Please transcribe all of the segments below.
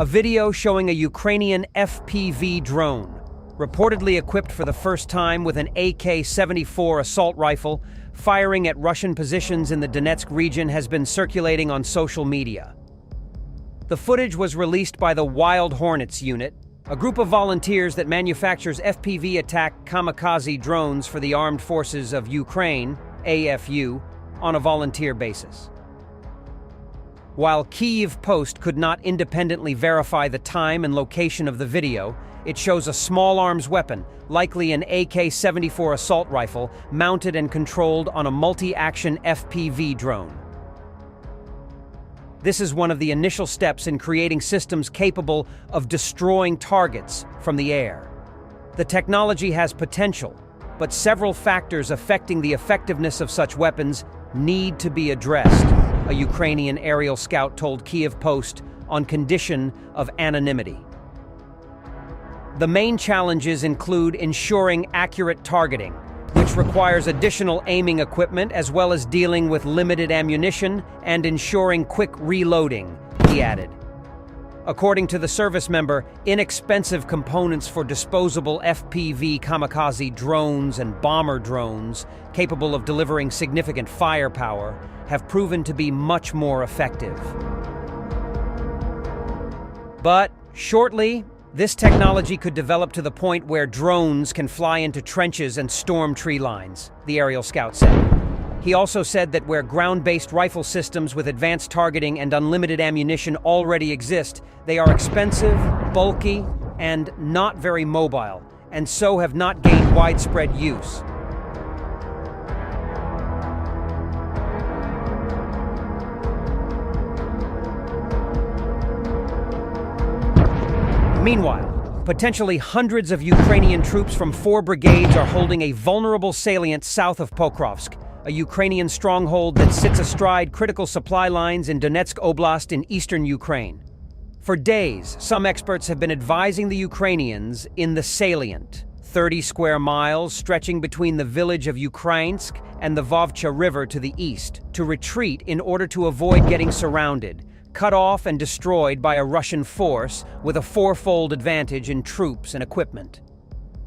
A video showing a Ukrainian FPV drone, reportedly equipped for the first time with an AK-74 assault rifle, firing at Russian positions in the Donetsk region, has been circulating on social media. The footage was released by the Wild Hornets unit, a group of volunteers that manufactures FPV attack kamikaze drones for the Armed Forces of Ukraine, AFU, on a volunteer basis. While Kyiv Post could not independently verify the time and location of the video, it shows a small arms weapon, likely an AK-74 assault rifle, mounted and controlled on a multi-action FPV drone. This is one of the initial steps in creating systems capable of destroying targets from the air. The technology has potential, but several factors affecting the effectiveness of such weapons need to be addressed, a Ukrainian aerial scout told Kyiv Post, on condition of anonymity. The main challenges include ensuring accurate targeting, which requires additional aiming equipment as well as dealing with limited ammunition and ensuring quick reloading, he added. According to the service member, inexpensive components for disposable FPV kamikaze drones and bomber drones, capable of delivering significant firepower, have proven to be much more effective. But shortly, this technology could develop to the point where drones can fly into trenches and storm tree lines, the aerial scout said. He also said that where ground-based rifle systems with advanced targeting and unlimited ammunition already exist, they are expensive, bulky, and not very mobile, and so have not gained widespread use. Meanwhile, potentially hundreds of Ukrainian troops from 4 brigades are holding a vulnerable salient south of Pokrovsk, a Ukrainian stronghold that sits astride critical supply lines in Donetsk Oblast in eastern Ukraine. For days, some experts have been advising the Ukrainians in the salient, 30 square miles stretching between the village of Ukrainsk and the Vovcha River to the east, to retreat in order to avoid getting surrounded, cut off and destroyed by a Russian force with a 4-fold advantage in troops and equipment.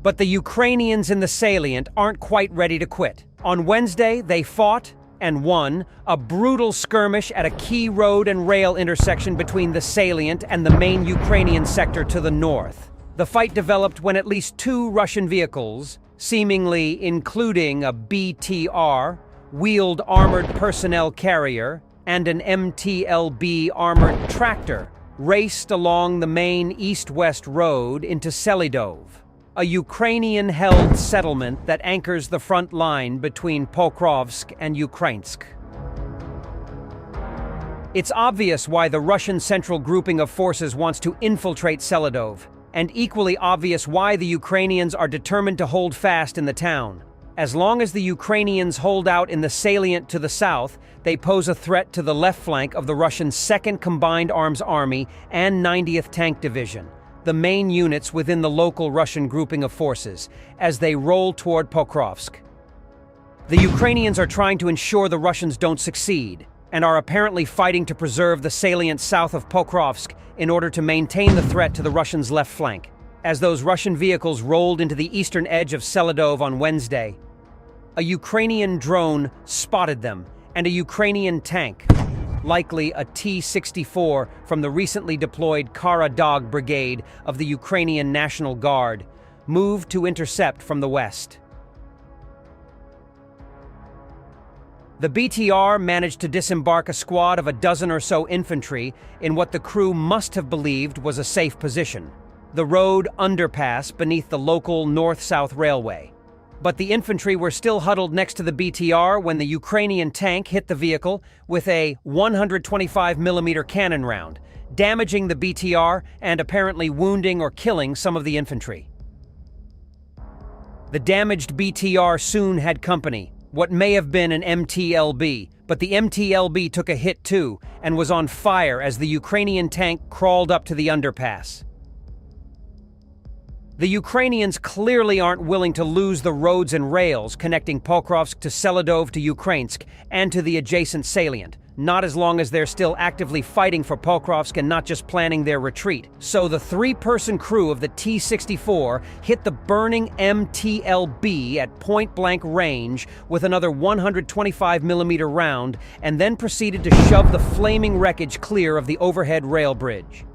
But the Ukrainians in the salient aren't quite ready to quit. On Wednesday, they fought and won a brutal skirmish at a key road and rail intersection between the salient and the main Ukrainian sector to the north. The fight developed when at least 2 Russian vehicles, seemingly including a BTR, wheeled armored personnel carrier, and an MTLB armored tractor, raced along the main east-west road into Selidov, a Ukrainian-held settlement that anchors the front line between Pokrovsk and Ukrainsk. It's obvious why the Russian central grouping of forces wants to infiltrate Selidov, and equally obvious why the Ukrainians are determined to hold fast in the town. As long as the Ukrainians hold out in the salient to the south, they pose a threat to the left flank of the Russian 2nd Combined Arms Army and 90th Tank Division, the main units within the local Russian grouping of forces, as they roll toward Pokrovsk. The Ukrainians are trying to ensure the Russians don't succeed, and are apparently fighting to preserve the salient south of Pokrovsk in order to maintain the threat to the Russians' left flank. As those Russian vehicles rolled into the eastern edge of Selidov on Wednesday, a Ukrainian drone spotted them, and a Ukrainian tank, likely a T-64 from the recently deployed Kara Dog Brigade of the Ukrainian National Guard, moved to intercept from the west. The BTR managed to disembark a squad of a dozen or so infantry in what the crew must have believed was a safe position, the road underpass beneath the local north-south railway. But the infantry were still huddled next to the BTR when the Ukrainian tank hit the vehicle with a 125mm cannon round, damaging the BTR and apparently wounding or killing some of the infantry. The damaged BTR soon had company, what may have been an MTLB, but the MTLB took a hit too and was on fire as the Ukrainian tank crawled up to the underpass. The Ukrainians clearly aren't willing to lose the roads and rails connecting Pokrovsk to Seladov to Ukrainsk and to the adjacent salient, not as long as they're still actively fighting for Pokrovsk and not just planning their retreat. So the three-person crew of the T-64 hit the burning MTLB at point-blank range with another 125mm round and then proceeded to shove the flaming wreckage clear of the overhead rail bridge.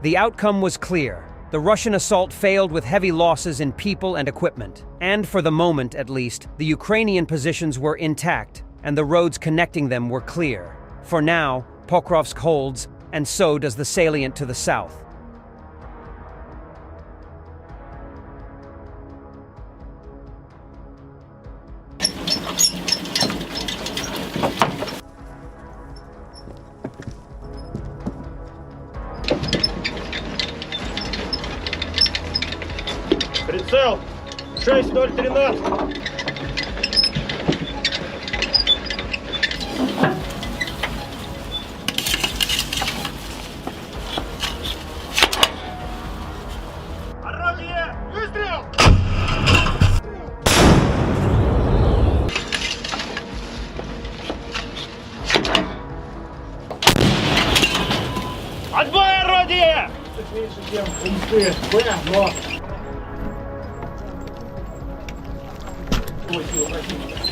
The outcome was clear. The Russian assault failed with heavy losses in people and equipment. And for the moment, at least, the Ukrainian positions were intact, and the roads connecting them were clear. For now, Pokrovsk holds, and so does the salient to the south. Прицел 6013. Орудие! Выстрел! Отбой, орудие! Меньше, чем пункты Б, но... Ой, сила противника.